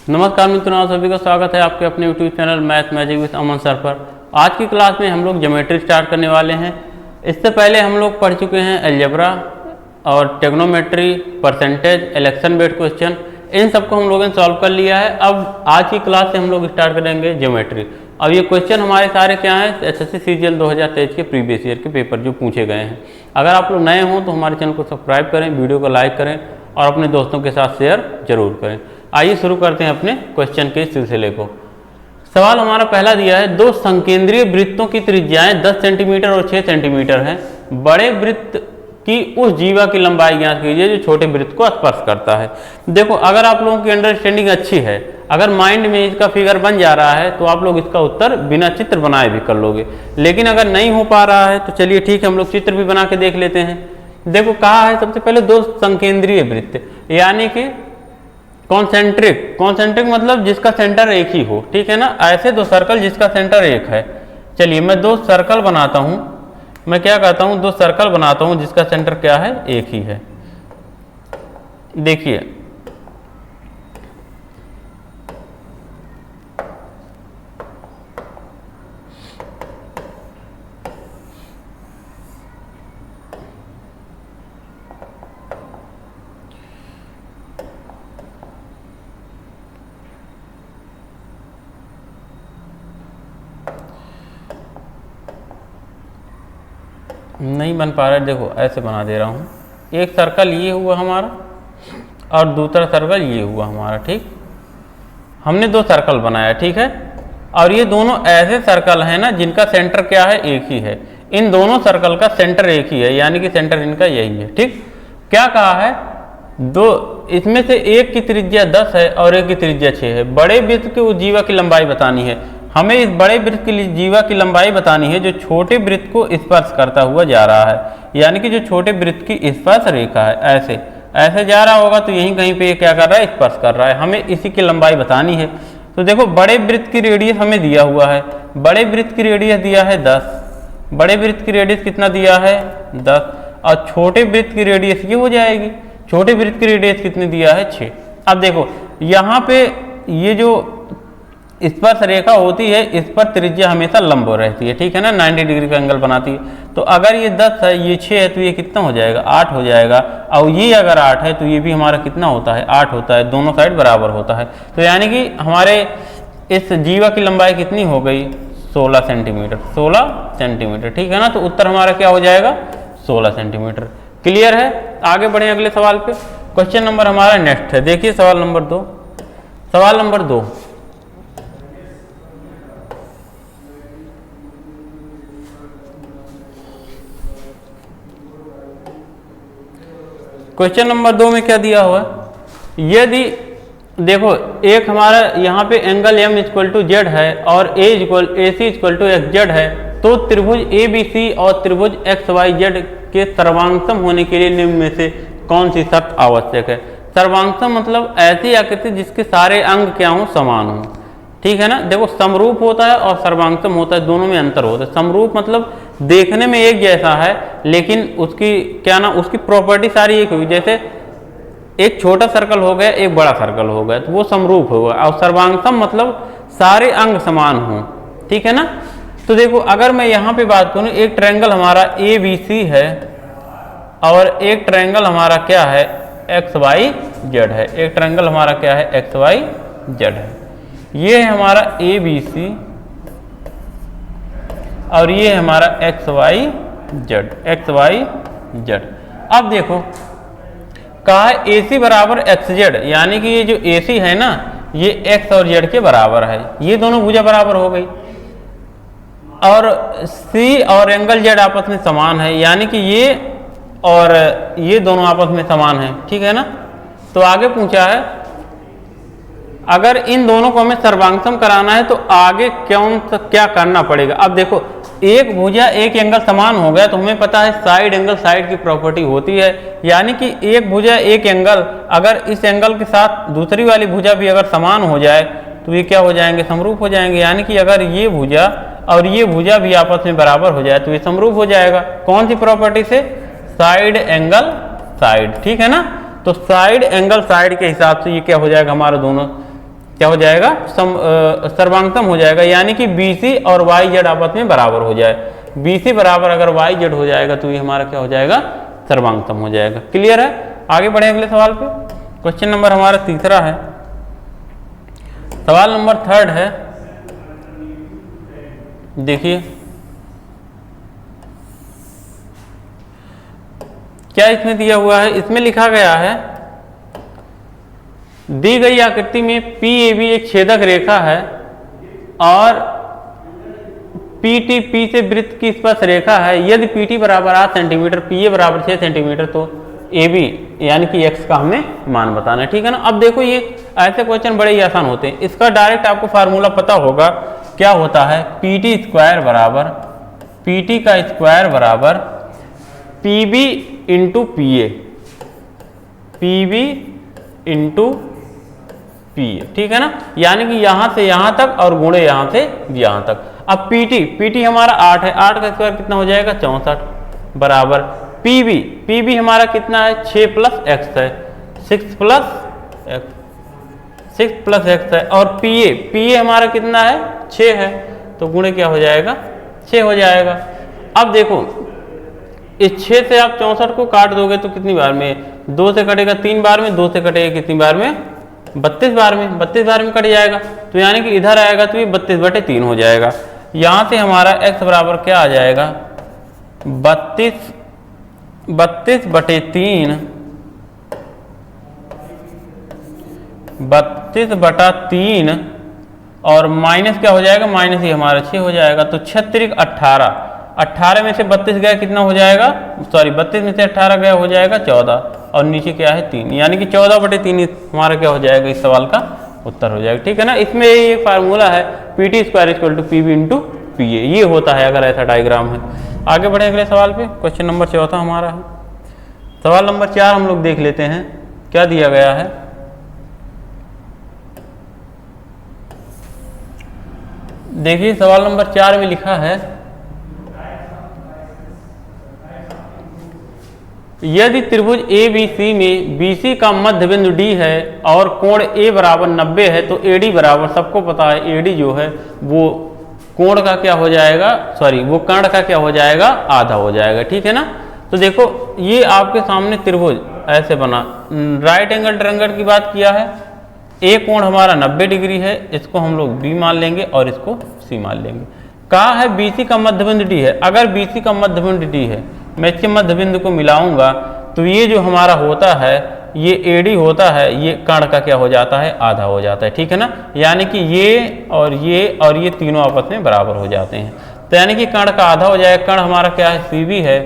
नमस्कार मित्रों, आप सभी का स्वागत है आपके अपने YouTube channel math magic with Aman sir पर। आज की क्लास में हम लोग ज्योमेट्री स्टार्ट करने वाले हैं। इससे पहले हम लोग पढ़ चुके हैं अलजेब्रा और trigonometry, percentage, election based question, इन सबको हम लोगों ने सॉल्व कर लिया है। अब आज की क्लास से हम लोग स्टार्ट करेंगे ज्योमेट्री। अब ये क्वेश्चन हमारे सारे क्या हैं, एसएससी सीजीएल 2023 के प्रीवियस ईयर के पेपर जो पूछे गए हैं। अगर आप लोग नए हों तो हमारे चैनल को सब्सक्राइब करें, वीडियो को लाइक करें और अपने दोस्तों के साथ शेयर जरूर करें। आइए शुरू करते हैं अपने क्वेश्चन के सिलसिले को। सवाल हमारा पहला दिया है, दो संकेंद्रीय वृत्तों की त्रिज्याएं 10 सेंटीमीटर और 6 सेंटीमीटर हैं। बड़े वृत्त की उस जीवा की लंबाई ज्ञात कीजिए जो छोटे वृत्त को स्पर्श करता है। देखो, अगर आप लोगों की अंडरस्टैंडिंग अच्छी है, अगर माइंड में इसका फिगर बन जा रहा है तो आप लोग इसका उत्तर बिना चित्र बनाए भी कर लोगे। लेकिन अगर नहीं हो पा रहा है तो चलिए ठीक है, हम लोग चित्र भी बना के देख लेते हैं। देखो, कहा है सबसे पहले दो संकेंद्रीय वृत्त, यानी कि कॉन्सेंट्रिक मतलब जिसका सेंटर एक ही हो, ठीक है ना। ऐसे दो सर्कल जिसका सेंटर एक है। चलिए मैं दो सर्कल बनाता हूं, मैं क्या कहता हूं, दो सर्कल बनाता हूं जिसका सेंटर क्या है, एक ही है। देखिए नहीं बन पा रहा है, देखो ऐसे बना दे रहा हूँ। एक सर्कल ये हुआ हमारा और दूसरा सर्कल ये हुआ हमारा, ठीक। हमने दो सर्कल बनाया, ठीक है। और ये दोनों ऐसे सर्कल हैं ना जिनका सेंटर क्या है, एक ही है। इन दोनों सर्कल का सेंटर एक ही है, यानी कि सेंटर इनका यही है, ठीक। क्या कहा है, दो इसमें से एक की त्रिज्या 10 है और एक की त्रिज्या 6 है। बड़े वृत्त के उस जीवा की लंबाई बतानी है। हमें इस बड़े वृत्त की जीवा की लंबाई बतानी है जो छोटे वृत्त को स्पर्श करता हुआ जा रहा है, यानी कि जो छोटे वृत्त की स्पर्श रेखा है, ऐसे ऐसे जा रहा होगा तो यहीं कहीं पे ये क्या कर रहा है, स्पर्श कर रहा है। हमें इसी की लंबाई बतानी है। तो देखो, बड़े वृत्त की रेडियस हमें दिया हुआ है, बड़े वृत्त की रेडियस दिया है 10। बड़े वृत्त की रेडियस कितना दिया है, 10। और छोटे वृत्त की रेडियस ये हो जाएगी, छोटे वृत्त की रेडियस कितनी दिया है, 6। अब देखो यहाँ पे ये जो स्पर्श रेखा होती है इस पर त्रिज्या हमेशा लंब रहती है, ठीक है ना, 90 डिग्री का एंगल बनाती है। तो अगर ये 10 है, ये 6 है, तो ये कितना हो जाएगा, 8 हो जाएगा। और ये अगर 8 है तो ये भी हमारा कितना होता है, 8 होता है। दोनों साइड बराबर होता है। तो यानी कि हमारे इस जीवा की लंबाई कितनी हो गई, 16 सेंटीमीटर, 16 सेंटीमीटर, ठीक है ना। तो उत्तर हमारा क्या हो जाएगा, 16 सेंटीमीटर। क्लियर है। आगे बढ़े अगले सवाल पे। क्वेश्चन नंबर हमारा नेक्स्ट है, देखिए सवाल नंबर 2। सवाल नंबर 2, क्वेश्चन नंबर 2 में क्या दिया हुआ है, यदि देखो एक हमारा यहाँ पे angle m equal to Z है और AC equal to X Z है, तो त्रिभुज ABC और त्रिभुज XYZ के सर्वांगसम होने के लिए निम्न में से कौन सी शर्त आवश्यक है। सर्वांगसम मतलब ऐसी आकृति जिसके सारे अंग क्या हों, समान हों, ठीक है ना। देखो, समरूप होता है और सर्वांगसम होता है, दोनों में अंतर होता है। समरूप मतलब देखने में एक जैसा है लेकिन उसकी क्या ना, उसकी प्रॉपर्टी सारी एक होगी। जैसे एक छोटा सर्कल हो गया, एक बड़ा सर्कल हो गया, तो वो समरूप होगा। और सर्वांगसम मतलब सारे अंग समान हों, ठीक है ना। तो देखो, अगर मैं यहाँ पे बात करूँ, एक ट्रायंगल हमारा ABC है और एक ट्रायंगल हमारा क्या है, XYZ है। एक ट्रायंगल हमारा क्या है, XYZ है। ये है हमारा ABC और ये है हमारा XYZ। अब देखो, कहा है AC बराबर XZ, यानी कि ये जो AC है ना, ये X और Z के बराबर है। ये दोनों भुजा बराबर हो गई। और C और एंगल Z आपस में समान है, यानी कि ये और ये दोनों आपस में समान है, ठीक है ना। तो आगे पूछा है, अगर इन दोनों को हमें सर्वांगसम कराना है तो आगे क्या करना पड़ेगा। अब देखो, एक भुजा एक एंगल समान हो गया तो हमें पता है साइड एंगल साइड की प्रॉपर्टी होती है, यानी कि एक भुजा एक एंगल, अगर इस एंगल के साथ दूसरी वाली भुजा भी अगर समान हो जाए तो ये क्या हो जाएंगे, समरूप हो जाएंगे। यानी कि अगर ये भुजा और ये भुजा भी आपस में बराबर हो जाए तो ये समरूप हो जाएगा। कौन सी प्रॉपर्टी से, साइड एंगल साइड, ठीक है ना। तो साइड एंगल साइड के हिसाब से ये क्या हो जाएगा, हमारा दोनों क्या हो जाएगा, सर्वांगसम हो जाएगा, यानी कि BC और YZ आपस में बराबर हो जाए। BC बराबर अगर YZ हो जाएगा तो ये हमारा क्या हो जाएगा, सर्वांगसम हो जाएगा। क्लियर है। आगे बढ़े अगले सवाल पे। क्वेश्चन नंबर हमारा तीसरा है, सवाल नंबर 3 है। देखिए क्या इसमें दिया हुआ है, इसमें लिखा गया है दी गई आकृति में PAB एक छेदक रेखा है और PT P से वृत्त की स्पर्श रेखा है। यदि PT बराबर 8 सेंटीमीटर, PA बराबर 6 सेंटीमीटर, तो AB यानी कि X का हमें मान बताना है। ठीक है ना। अब देखो ये ऐसे क्वेश्चन बड़े ही आसान होते हैं। इसका डायरेक्ट आपको फार्मूला पता होगा, क्या होता है, PT स्क्वायर बराबर PT का स्क्वायर बराबर PB into PA, PB into PA। ठीक है ना। यानी कि यहां से यहां तक और गुणे यहां से यहां तक। अब PT हमारा 8 है, 8 का स्क्वायर कितना हो जाएगा, 64 बराबर PB हमारा कितना है, 6 प्लस x है, 6 प्लस x है। और PA हमारा कितना है, 6 है, तो गुणे क्या हो जाएगा, 6 हो जाएगा। अब देखो इस 6 से आप 64 को काट दोगे तो कितनी बार में, 2 से कटेगा 3 बार में, 2 से कटेगा कितनी बार में, 32 बार में, 32 बार में कट जाएगा। तो यानी कि इधर आएगा तो ये 32/3 हो जाएगा। यहां से हमारा x बराबर क्या आ जाएगा, 32/3 और माइनस क्या हो जाएगा, माइनस ही हमारा 6 हो जाएगा। तो 6 त्रिक 18 में से 32 गया कितना हो जाएगा, सॉरी 32 में से 18 गया हो जाएगा 14 और नीचे क्या है 3, यानी कि 14/3 हमारा क्या हो जाएगा, इस सवाल का उत्तर हो जाएगा। ठीक है ना। इसमें ये फार्मूला है PT square equal to PB into PA, ये होता है अगर ऐसा डायग्राम है। आगे बढ़े अगले सवाल पे। क्वेश्चन नंबर 4 हमारा है। सवाल नंबर 4 हम लोग देख लेते हैं क्या दिया गया है। देखिए सवाल नंबर 4 में लिखा है, यदि त्रिभुज ABC में BC का मध्य बिंदु D है और कोण A बराबर 90 है, तो AD बराबर, सबको पता है AD जो है वो कोण का क्या हो जाएगा, सॉरी वो कर्ण का क्या हो जाएगा, आधा हो जाएगा। ठीक है ना। तो देखो ये आपके सामने त्रिभुज ऐसे बना, राइट एंगल ट्रायंगल की बात किया है। A कोण हमारा 90 डिग्री है, इसको हम लोग B मान लेंगे और इसको C मान लेंगे। कहा है BC का मध्य बिंदु D है। अगर BC का मध्य बिंदु D है, मैं इसके मध्य बिंदु को मिलाऊंगा तो ये जो हमारा होता है, ये AD होता है, ये कर्ण का क्या हो जाता है, आधा हो जाता है। ठीक है ना। यानी कि ये और ये तीनों आपस में बराबर हो जाते हैं। तो यानी कि कर्ण का आधा हो जाएगा। कर्ण हमारा क्या है, CB है,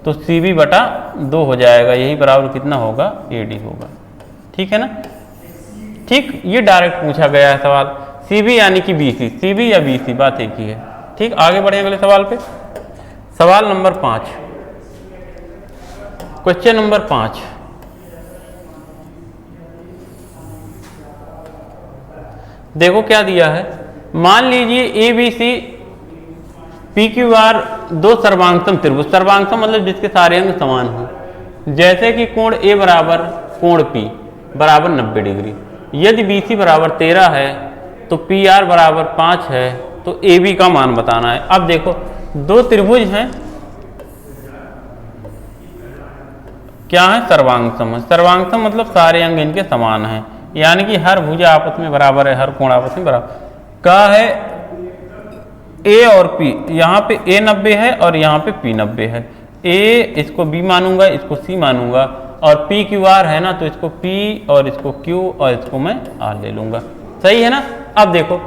तो CB/2 हो जाएगा। यही बराबर कितना होगा, AD होगा। ठीक है ना। ठीक, ये डायरेक्ट पूछा गया है सवाल। CB यानी कि BC, CB या BC बात एक ही है। ठीक, आगे बढ़े अगले सवाल पे। सवाल नंबर 5, क्वेश्चन नंबर 5। देखो क्या दिया है, मान लीजिए ABC PQR दो सर्वांगसम त्रिभुज, सर्वांगसम मतलब जिसके सारे अंग समान हो, जैसे कि कोण A बराबर कोण P बराबर 90 डिग्री। यदि BC बराबर 13 है तो PR बराबर 5 है, तो AB का मान बताना है। अब देखो दो त्रिभुज हैं, क्या है, सर्वांगसम है। सर्वांगसम मतलब सारे अंग इनके समान हैं, यानी कि हर भुजा आपस में बराबर है, हर कोण आपस में बराबर। कहा है A और P, यहाँ पे A 90 है और यहाँ पे P 90 है। A इसको B मानूंगा, इसको C मानूंगा, और PQR है ना, तो इसको P और इसको Q और इसको मैं R ले लूंगा। सही है ना। अब देखो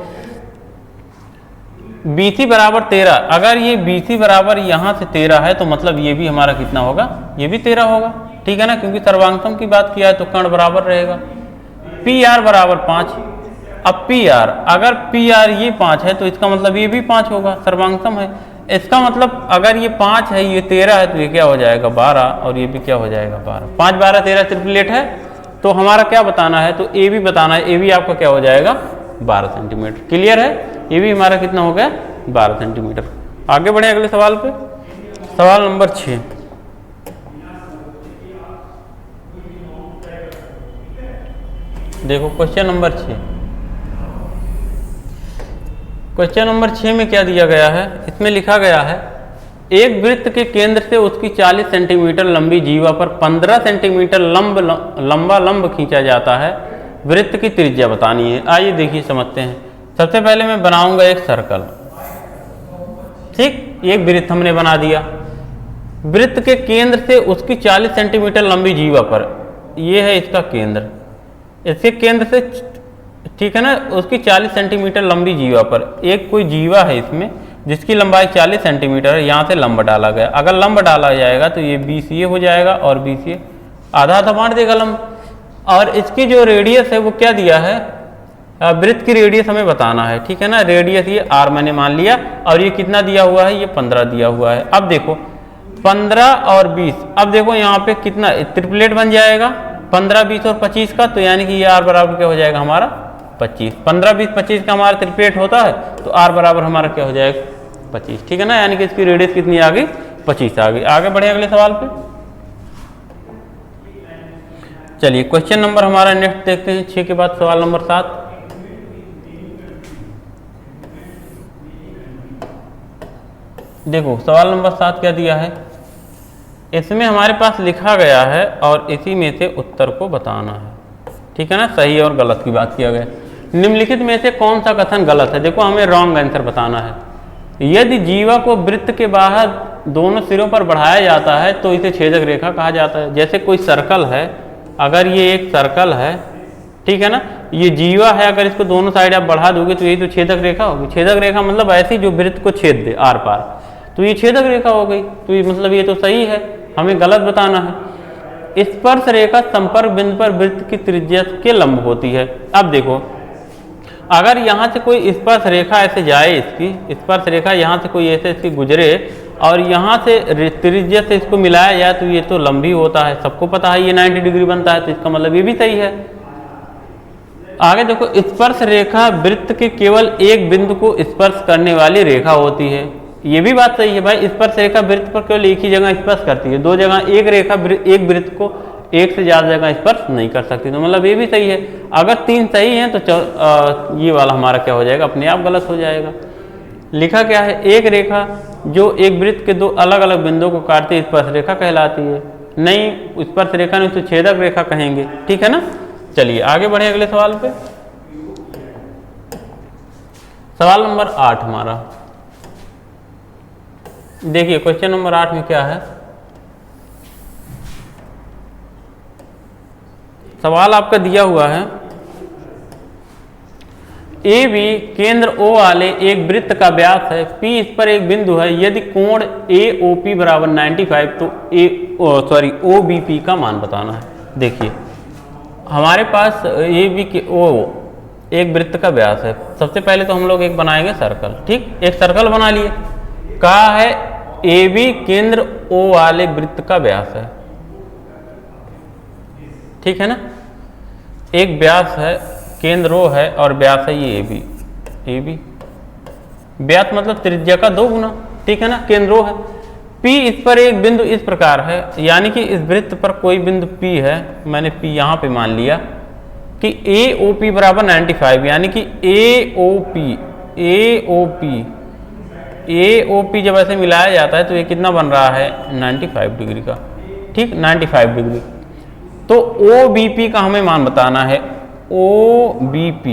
BC बराबर 13, अगर ये BC बराबर यहाँ से 13 है तो मतलब ये भी हमारा कितना होगा, ये भी 13 होगा। ठीक है ना, क्योंकि सर्वांगसम की बात किया है तो कर्ण बराबर रहेगा। PR बराबर 5। अब PR, अगर PR ये 5 है तो इसका मतलब ये भी 5 होगा, सर्वांगसम है। इसका मतलब अगर ये 5 है, ये 13 है, तो ये क्या हो जाएगा 12, और ये भी क्या हो जाएगा 12। 5 12 13 ट्रिपलेट है। तो हमारा क्या बताना है, तो AB बताना है। AB आपका क्या हो जाएगा 12 सेंटीमीटर। क्लियर है। ये भी हमारा कितना हो गया 12 सेंटीमीटर। आगे बढ़े अगले सवाल पे। सवाल नंबर 6। देखो क्वेश्चन नंबर 6, क्वेश्चन नंबर 6 में क्या दिया गया है, इसमें लिखा गया है एक वृत्त के केंद्र से उसकी 40 सेंटीमीटर लंबी जीवा पर 15 सेंटीमीटर लंबा लंब खींचा जाता है, वृत्त की त्रिज्या बतानी है। आइए देखिए समझते हैं। सबसे पहले मैं बनाऊंगा एक सर्कल, ठीक, एक वृत्त हमने बना दिया। वृत्त के केंद्र से उसकी 40 सेंटीमीटर लंबी जीवा पर, ये है इसका केंद्र, इसके केंद्र से, ठीक है ना, उसकी 40 सेंटीमीटर लंबी जीवा पर एक कोई जीवा है इसमें जिसकी लंबाई 40 सेंटीमीटर है, यहाँ से लंब डाला गया। अगर लंब डाला जाएगा तो ये BCA हो जाएगा और BCA आधा आधा बांट देगा लंब। और इसकी जो रेडियस है वो क्या दिया है, वृत्त की रेडियस हमें बताना है, ठीक है ना। रेडियस ये r मैंने मान लिया और ये कितना दिया हुआ है, ये 15 दिया हुआ है। अब देखो 15 और 20, अब देखो यहाँ पे कितना ट्रिपलेट बन जाएगा 15, 20 और 25 का, तो यानी कि ये r बराबर क्या हो जाएगा हमारा 25। 15, 20, 25 का हमारा ट्रिपलेट होता है तो r बराबर हमारा क्या हो जाएगा 25, ठीक है ना। यानी कि इसकी रेडियस कितनी आ गई 25 आ गई। आगे बढ़े अगले सवाल पे। चलिए क्वेश्चन नंबर हमारा नेक्स्ट देखते हैं 6 के बाद सवाल नंबर 7। देखो सवाल नंबर 7 क्या दिया है, इसमें हमारे पास लिखा गया है और इसी में से उत्तर को बताना है, ठीक है ना। सही और गलत की बात किया गया। निम्नलिखित में से कौन सा कथन गलत है, देखो हमें रॉन्ग आंसर बताना है। यदि जीवा को वृत्त के बाहर दोनों सिरों पर बढ़ाया जाता है तो इसे छेदक रेखा कहा जाता है। जैसे कोई सर्कल है, अगर ये एक सर्कल है, ठीक है ना, ये जीवा है, अगर इसको दोनों साइड आप बढ़ा दोगे तो यही तो छेदक रेखा होगी। छेदक रेखा मतलब ऐसी जो वृत्त को छेद दे आर पार, तो ये छेदक रेखा हो गई। तो ये मतलब ये तो सही है, हमें गलत बताना है। स्पर्श रेखा संपर्क बिंदु पर वृत्त की त्रिज्या के लंब होती है। अब देखो अगर यहाँ से कोई स्पर्श रेखा ऐसे जाए, इसकी स्पर्श रेखा यहाँ से कोई ऐसे इसकी गुजरे और यहाँ से त्रिज्या से इसको मिलाया जाए तो ये तो लंबी होता है, सबको पता है ये 90 डिग्री बनता है, तो इसका मतलब ये भी सही है। आगे देखो स्पर्श रेखा वृत्त के केवल एक बिंदु को स्पर्श करने वाली रेखा होती है, ये भी बात सही है भाई। स्पर्श रेखा वृत्त पर केवल एक ही जगह स्पर्श करती है, दो जगह एक रेखा एक वृत्त को एक से ज्यादा जगह स्पर्श नहीं कर सकती, तो मतलब ये भी सही है। अगर 3 सही हैं तो ये वाला हमारा क्या हो जाएगा, अपने आप गलत हो जाएगा। लिखा क्या है, एक रेखा जो एक वृत्त के 2 अलग अलग बिंदुओं को काटती है स्पर्श रेखा कहलाती है। नहीं, स्पर्श रेखा नहीं तो छेदक रेखा कहेंगे, ठीक है ना। चलिए आगे बढ़े अगले सवाल पे। सवाल नंबर 8 हमारा, देखिए क्वेश्चन नंबर 8 में क्या है। सवाल आपका दिया हुआ है ए बी केंद्र O वाले एक वृत्त का व्यास है, P इस पर एक बिंदु है। यदि कोण AOP बराबर 95 तो OBP का मान बताना है। देखिए हमारे पास AB के O एक वृत्त का व्यास है। सबसे पहले तो हम लोग एक बनाएंगे सर्कल, ठीक, एक सर्कल बना लिए। कहा है AB केंद्र O वाले वृत्त का व्यास है, ठीक है ना। एक व्यास है, केंद्र O है और व्यास है ये AB व्यास मतलब त्रिज्या का 2 गुना, ठीक है ना। केंद्र O है, P इस पर एक बिंदु इस प्रकार है, यानी कि इस वृत्त पर कोई बिंदु P है, मैंने P यहाँ पे मान लिया कि AOP बराबर 95, यानी कि AOP जब ऐसे मिलाया जाता है तो ये कितना बन रहा है 95 डिग्री का, ठीक, 95 डिग्री। तो OBP का हमें मान बताना है, OBP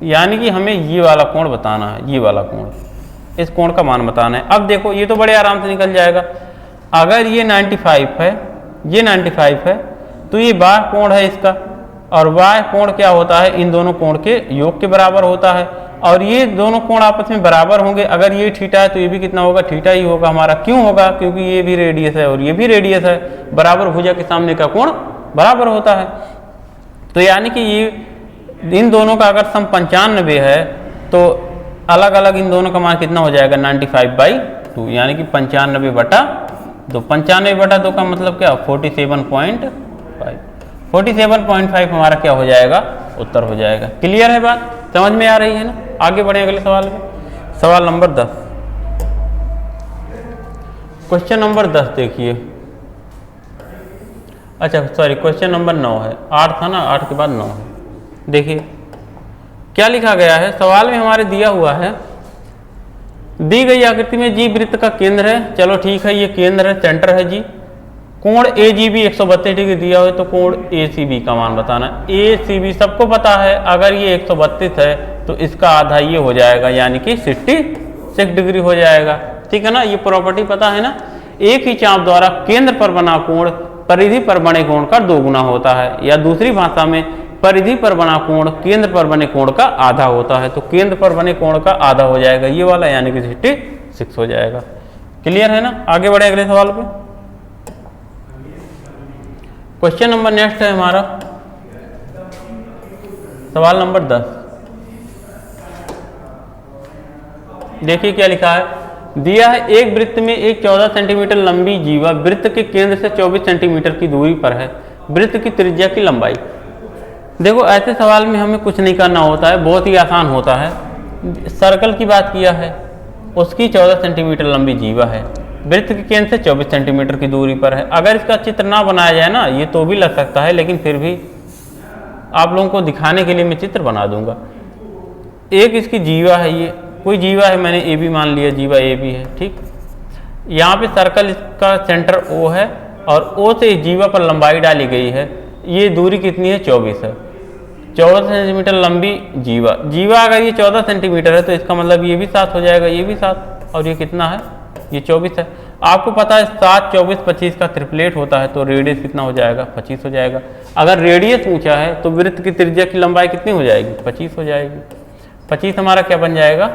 यानी कि हमें ये वाला कोण बताना है, ये वाला कोण, इस कोण का मान बताना है। अब देखो ये तो बड़े आराम से निकल जाएगा। अगर ये 95 है, ये 95 है, तो ये बाह्य कोण है इसका, और बाह्य कोण क्या होता है, इन दोनों कोण के योग के बराबर होता है। और ये दोनों कोण आपस में बराबर होंगे। अगर ये थीटा है तो ये भी कितना होगा, थीटा ही होगा हमारा। क्यों होगा, क्योंकि ये भी रेडियस है और ये भी रेडियस है, बराबर भुजा के सामने का कोण बराबर होता है। तो यानी कि ये इन दोनों का अगर सम 95 है तो अलग अलग इन दोनों का मान कितना हो जाएगा 95/2, यानी कि 95/2। 95/2 का मतलब क्या, 47.5। 47.5 हमारा क्या हो जाएगा, उत्तर हो जाएगा। क्लियर है बात, समझ में आ रही है ना। आगे बढ़े अगले सवाल में। सवाल नंबर 10, क्वेश्चन नंबर 10 देखिए। अच्छा सॉरी, क्वेश्चन नंबर 9 है, 8 था ना, 8 के बाद 9 है। देखिए क्या लिखा गया है, सवाल में हमारे दिया हुआ है दी गई आकृति में जी वृत्त का केंद्र है, चलो ठीक है, ये केंद्र है, सेंटर है जी। कोण ए जी बी 132 डिग्री दिया हो तो कोण ए सी बी का मान बताना। ए सी बी सबको पता है, अगर ये 132 है तो इसका आधा ये हो जाएगा, यानी कि 66 डिग्री हो जाएगा। ठीक है ना, ये प्रॉपर्टी पता है ना। एक ही चाप द्वारा केंद्र पर बना कोण परिधि पर बने कोण का 2 गुना होता है, या दूसरी भाषा में परिधि पर बना कोण केंद्र पर बने कोण का आधा होता है। तो केंद्र पर बने कोण का आधा हो जाएगा ये वाला, यानी कि 66 हो जाएगा। क्लियर है ना। आगे बढ़े अगले सवाल पे। क्वेश्चन नंबर नेक्स्ट है हमारा सवाल नंबर 10। देखिए क्या लिखा है, दिया है एक वृत्त में एक 14 सेंटीमीटर लंबी जीवा वृत्त के केंद्र से 24 सेंटीमीटर की दूरी पर है। वृत्त की त्रिज्या की लंबाई। देखो ऐसे सवाल में हमें कुछ नहीं करना होता है, बहुत ही आसान होता है। सर्कल की बात किया है, उसकी 14 सेंटीमीटर लंबी जीवा है, वृत्त के केंद्र से 24 सेंटीमीटर की दूरी पर है। अगर इसका चित्र ना बनाया जाए ना, ये तो भी लग सकता है, लेकिन फिर भी आप लोगों को दिखाने के लिए मैं चित्र बना दूंगा। एक इसकी जीवा है, ये कोई जीवा है, मैंने ए बी मान लिया, जीवा ए बी है। ठीक, यहाँ पे सर्कल इसका सेंटर ओ है और ओ से जीवा पर लंबाई डाली गई है। ये दूरी कितनी है, 24 है। 14 सेंटीमीटर लंबी जीवा, जीवा अगर ये 14 सेंटीमीटर है तो इसका मतलब ये भी 7 हो जाएगा, ये भी 7, और ये कितना है, ये 24 है। आपको पता है 7, 24, 25 का ट्रिपलेट होता है, तो रेडियस कितना हो जाएगा, 25 हो जाएगा। अगर रेडियस ऊंचा है तो वृत्त की त्रिज्या की लंबाई कितनी हो जाएगी, 25 हो जाएगी। 25 हमारा क्या बन जाएगा,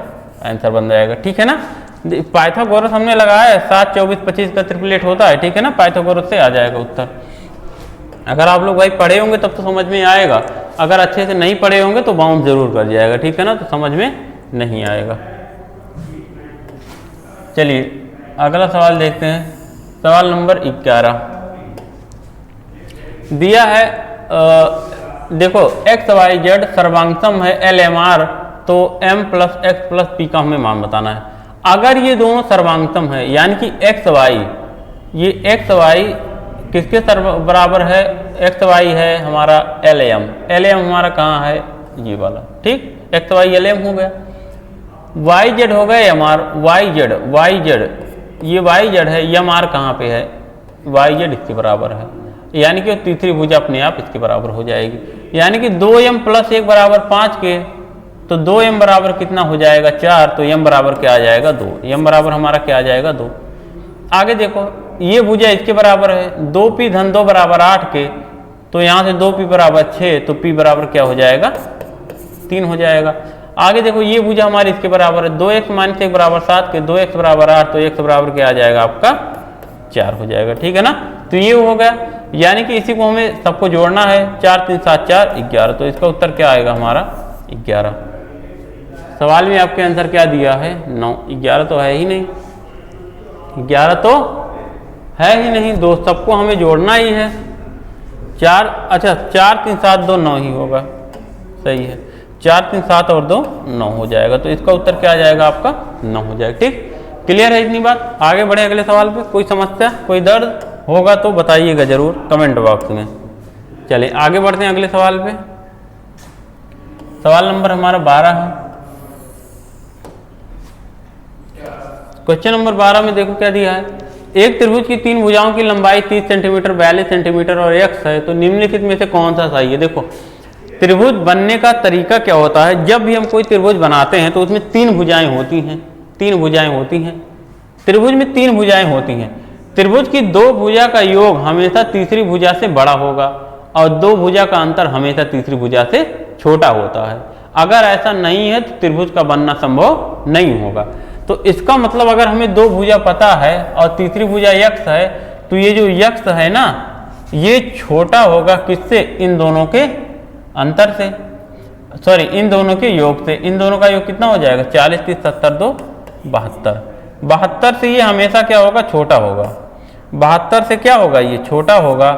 आंसर बन जाएगा। ठीक है ना। पाइथागोरस हमने लगाया है, 7, 24, 25 का ट्रिपलेट होता है। ठीक है ना, पाइथागोरस से आ जाएगा उत्तर। अगर आप लोग भाई पढ़े होंगे तब तो समझ में आएगा, अगर अच्छे से नहीं पढ़े होंगे तो बाउंस जरूर कर जाएगा। ठीक है ना, तो समझ में नहीं आएगा। चलिए अगला सवाल देखते हैं। सवाल नंबर 11 दिया है, देखो एक्स वाई जेड सर्वांगसम है एल एम आर, तो m plus x plus P का हमें मान बताना है। अगर ये दोनों सर्वांगसम है, यानी कि एक्स वाई, ये एक्स वाई किसके बराबर है, एक्स वाई है हमारा एल एम हमारा कहाँ है, ये वाला। ठीक, एक्स वाई एल एम हो गया। वाई जेड हो गया एम आर, वाई जेड ये वाई जेड है, एम आर कहाँ पे है, वाई जेड इसके बराबर है, यानी कि तीसरी भुजा अपने आप इसके बराबर हो जाएगी। यानी कि 2m प्लस 1 बराबर 5 के, तो 2m बराबर कितना हो जाएगा, 4, तो m बराबर क्या आ जाएगा, 2। m बराबर हमारा क्या आ जाएगा, 2। आगे देखो ये भुजा इसके बराबर है, 2p धन 2 बराबर 8 के, तो यहाँ से 2p बराबर 6, तो p बराबर क्या हो जाएगा, 3 हो जाएगा। आगे देखो ये भुजा हमारी इसके बराबर है, 2x माइनस 1 बराबर 7 के, 2x बराबर 8, तो x बराबर क्या आ जाएगा आपका, 4 हो जाएगा। ठीक है ना, तो ये हो गया। यानी कि इसी को हमें सबको जोड़ना है, 4 3 7 4 11, तो इसका उत्तर क्या आएगा हमारा 11। सवाल में आपके आंसर क्या दिया है, 9। 11 तो है ही नहीं, 11 तो है ही नहीं, दो सबको हमें जोड़ना ही है। 4, अच्छा 4 3 7 2 9 ही होगा, सही है। 4 3 7 और 2 9 हो जाएगा, तो इसका उत्तर क्या आ जाएगा आपका, 9 हो जाएगा। ठीक, क्लियर है इतनी बात। आगे बढ़े अगले सवाल पे। कोई समस्या, कोई दर्द होगा तो बताइएगा जरूर कमेंट बॉक्स में। चलिए आगे बढ़ते हैं अगले सवाल पे। सवाल नंबर हमारा 12 है। क्वेश्चन नंबर 12 में देखो क्या दिया है, एक त्रिभुज की 3 भुजाओं की लंबाई 30 सेंटीमीटर 42 सेंटीमीटर और x है, तो निम्नलिखित में से कौन सा सही है। देखो त्रिभुज बनने का तरीका क्या होता है, जब भी हम कोई त्रिभुज बनाते हैं तो उसमें 3 भुजाएं होती हैं, 3 भुजाएं होती हैं। त्रिभुज में 3 भुजाएं होती हैं। त्रिभुज की 2 भुजा का योग हमेशा तीसरी भुजा से बड़ा होगा और 2 भुजा का अंतर हमेशा तीसरी भुजा से छोटा होता है। अगर ऐसा नहीं है तो त्रिभुज का बनना संभव नहीं होगा। तो इसका मतलब अगर हमें 2 भुजा पता है और तीसरी भुजा x है, तो ये जो x है ना, ये छोटा होगा किससे, इन दोनों के अंतर से, सॉरी इन दोनों के योग से। इन दोनों का योग कितना हो जाएगा, 40 30 70 2 72। 72 से ये हमेशा क्या होगा, छोटा होगा। 72 से क्या होगा, ये छोटा होगा।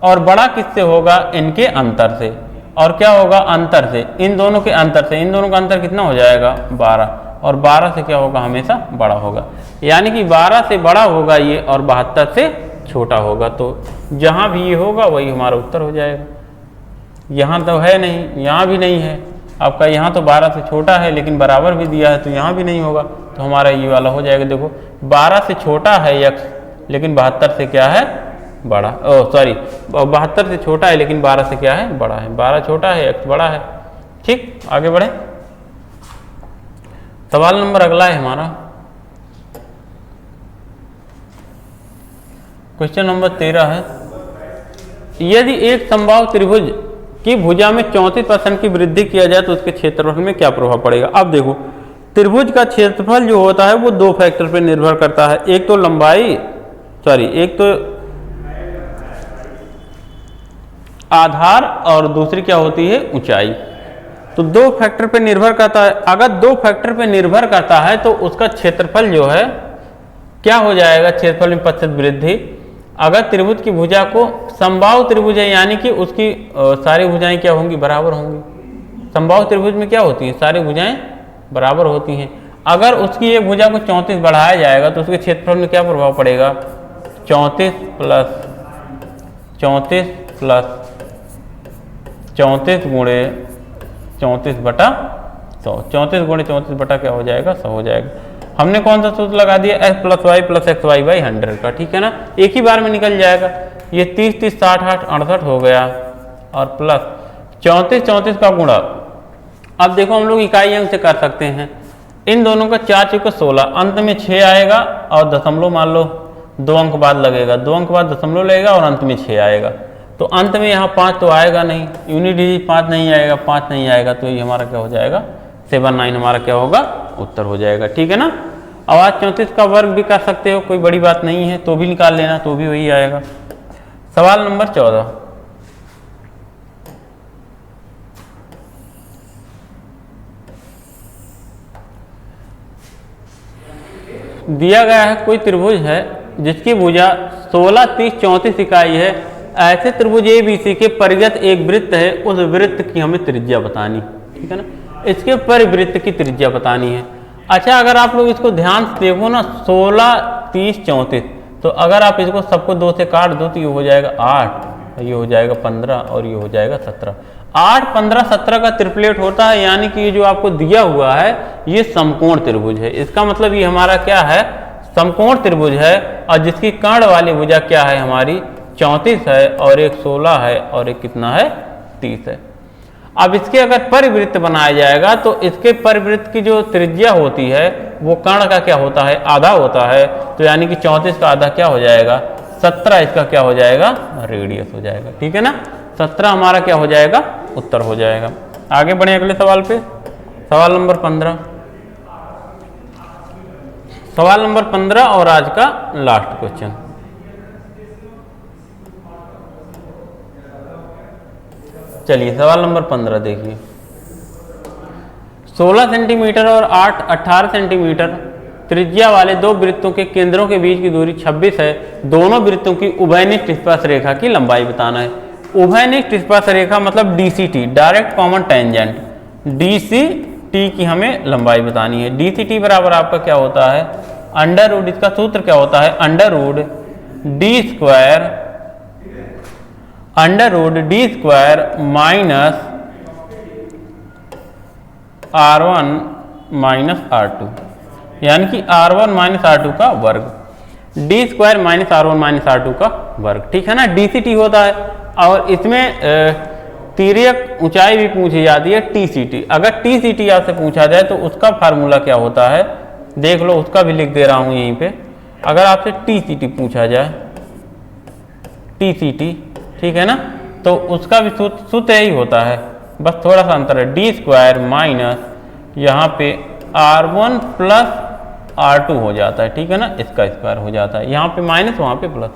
और बड़ा किससे होगा, इनके अंतर से। और क्या होगा, अंतर से, इन दोनों के अंतर से। इन दोनों का अंतर कितना हो जाएगा, 12। और 12 से क्या होगा, हमेशा बड़ा होगा। यानी कि 12 से बड़ा होगा ये और 72 से छोटा होगा। तो जहाँ भी ये होगा वही हमारा उत्तर हो जाएगा। यहाँ तो है नहीं, यहाँ भी नहीं है, आपका यहाँ तो 12 से छोटा है लेकिन बराबर भी दिया है तो यहाँ भी नहीं होगा, तो हमारा ये वाला हो जाएगा। देखो 12 से छोटा है x लेकिन 72 से क्या है बड़ा, ओ सॉरी 72 से छोटा है लेकिन 12 से क्या है बड़ा है, 12 छोटा है x बड़ा है। ठीक, आगे बढ़े। सवाल नंबर अगला है हमारा क्वेश्चन नंबर 13 है, यदि एक समबाहु त्रिभुज की भुजा में 34% की वृद्धि किया जाए तो उसके क्षेत्रफल में क्या प्रभाव पड़ेगा। अब देखो त्रिभुज का क्षेत्रफल जो होता है वो दो फैक्टर पर निर्भर करता है, एक तो लंबाई एक तो आधार और दूसरी क्या होती है ऊंचाई। तो दो फैक्टर पे निर्भर करता है, अगर दो फैक्टर पे निर्भर करता है तो उसका क्षेत्रफल जो है क्या हो जाएगा, क्षेत्रफल में प्रतिशत वृद्धि। अगर त्रिभुज की भुजा को समबाहु त्रिभुज है यानी कि उसकी सारी भुजाएं क्या होंगी बराबर होंगी। समबाहु त्रिभुज में क्या होती है सारी भुजाएं बराबर होती हैं। अगर उसकी एक भुजा को 34 बढ़ाया जाएगा तो उसके क्षेत्रफल में क्या प्रभाव पड़ेगा, 34 गुणे 34 बटा 100, 34 गुणे 34 बटा क्या हो जाएगा 100 हो जाएगा। हमने कौन सा सूत्र लगा दिया, x plus Y plus X Y by 100 का, ठीक है ना, एक ही बार में निकल जाएगा। ये 30 30 60 8 68 हो गया और प्लस 34 34 का गुणा। अब देखो हम लोग इकाई अंक से कर सकते हैं, इन दोनों का 4 चौके 16, अंत में 6 आएगा और दशमलव मान लो 2 अंक बाद लगेगा, 2 अंक बाद दशमलव लगेगा और अंत में 6 आएगा। तो अंत में यहाँ 5 तो आएगा नहीं, यूनिट डिजिट 5 नहीं आएगा, 5 नहीं आएगा तो ये हमारा क्या हो जाएगा 79 हमारा क्या होगा उत्तर हो जाएगा, ठीक है ना। अब आज 34 का वर्ग भी कर सकते हो, कोई बड़ी बात नहीं है, तो भी निकाल लेना तो भी वही आएगा। सवाल नंबर 14, दिया गया है कोई त्रिभुज है जिसकी भुजा 16 30 34 इकाई है। ऐसे त्रिभुज ABC के परिगत एक वृत्त है, उस वृत्त की हमें त्रिज्या बतानी, ठीक है ना, इसके परिवृत्त की त्रिज्या बतानी है। अच्छा अगर आप लोग इसको ध्यान से देखो ना 16 30 34, तो अगर आप इसको सबको 2 से काट दो तो ये हो जाएगा 8, ये हो जाएगा 15 और ये हो जाएगा 17। 8 15 17 का त्रिप्लेट होता है, यानी कि ये जो आपको दिया हुआ है ये समकोण त्रिभुज है। इसका मतलब ये हमारा क्या है समकोण त्रिभुज है, और जिसकी कर्ण वाली भुजा क्या है हमारी 34 है और एक 16 है और एक कितना है 30 है। अब इसके अगर परिवृत्त बनाया जाएगा तो इसके परिवृत्त की जो त्रिज्या होती है वो कर्ण का क्या होता है आधा होता है, तो यानी कि 34 का आधा क्या हो जाएगा 17, इसका क्या हो जाएगा रेडियस हो जाएगा, ठीक है ना। 17 हमारा क्या हो जाएगा उत्तर हो जाएगा। आगे बढ़े अगले सवाल पे, सवाल नंबर 15, सवाल नंबर 15 और आज का लास्ट क्वेश्चन। चलिए सवाल नंबर 15 देखिए, 16 सेंटीमीटर और 18 सेंटीमीटर त्रिज्या वाले दो वृत्तों के केंद्रों के बीच की दूरी 26 है। दोनों वृत्तों की उभयनिष्ठ स्पर्श रेखा की लंबाई बताना है। उभयनिष्ठ स्पर्श रेखा मतलब DCT, direct common tangent, DCT की हमें लंबाई बतानी है। DCT बराबर आपका क्या होता है अंडर रूट, इसका सूत्र क्या होता है under root D square minus R1 minus R2, यानी कि R1 माइनस R2 का वर्ग, D square minus R1 minus R2 का वर्ग, ठीक है ना। DCT होता है और इसमें तिर्यक ऊंचाई भी पूछी जाती है TCT। अगर TCT आपसे पूछा जाए तो उसका फार्मूला क्या होता है देख लो, उसका भी लिख दे रहा हूं यहीं पे। अगर आपसे TCT पूछा जाए TCT, ठीक है ना, तो उसका भी सूत्र यही होता है, बस थोड़ा सा अंतर है। D स्क्वायर माइनस यहाँ पे R1 प्लस R2 हो जाता है, ठीक है ना, इसका स्क्वायर हो जाता है, यहाँ पे माइनस वहाँ पे प्लस।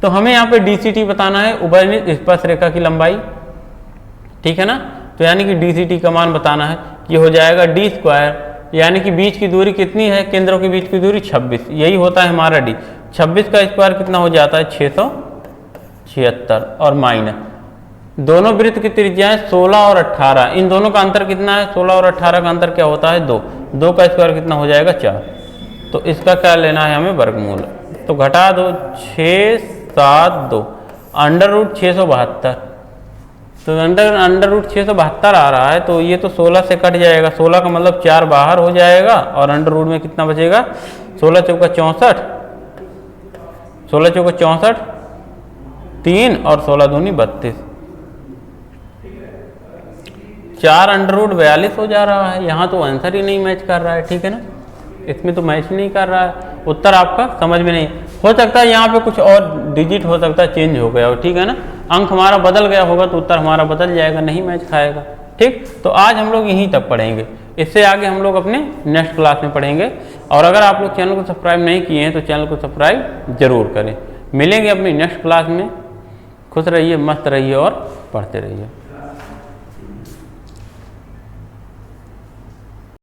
तो हमें यहाँ पे DCT बताना है उभयनिष्ठ स्पर्श रेखा की लंबाई, ठीक है ना। तो यानी कि DCT का मान बताना है, ये हो जाएगा D स्क्वायर, यानी कि बीच की दूरी कितनी है केंद्रों के बीच की दूरी 26, यही होता है हमारा D। 26 का स्क्वायर कितना हो जाता है 676 और माइनस दोनों वृत्त की त्रिज्याएं 16 और 18, इन दोनों का अंतर कितना है 16 और 18 का अंतर क्या होता है 2, 2 का स्क्वायर कितना हो जाएगा 4, तो इसका क्या लेना है हमें वर्गमूल, तो घटा दो 672 अंडर रूट 672, तो अंडर रूट 672 आ रहा है, तो ये तो 16 से कट जाएगा, 16 का मतलब 4 बाहर हो जाएगा और अंडर रूट में कितना बचेगा, 16 चौका 64, 16 चौका 64, 3 और 16 दूनी 32, 4 अंडर रूट 42 हो जा रहा है। यहाँ तो आंसर ही नहीं मैच कर रहा है, ठीक है ना, इसमें तो मैच नहीं कर रहा है, उत्तर आपका समझ में नहीं। हो सकता है यहाँ पे कुछ और डिजिट हो सकता है चेंज हो गया हो, ठीक है ना, अंक हमारा बदल गया होगा तो उत्तर हमारा बदल जाएगा, नहीं मैच खाएगा। ठीक, तो आज हम लोग यहीं तक पढ़ेंगे, इससे आगे हम लोग अपने नेक्स्ट क्लास में पढ़ेंगे। और अगर आप लोग चैनल को सब्सक्राइब नहीं किए हैं तो चैनल को सब्सक्राइब जरूर करें। मिलेंगे अपनी नेक्स्ट क्लास में, खुश रहिए, मस्त रहिए और पढ़ते रहिए।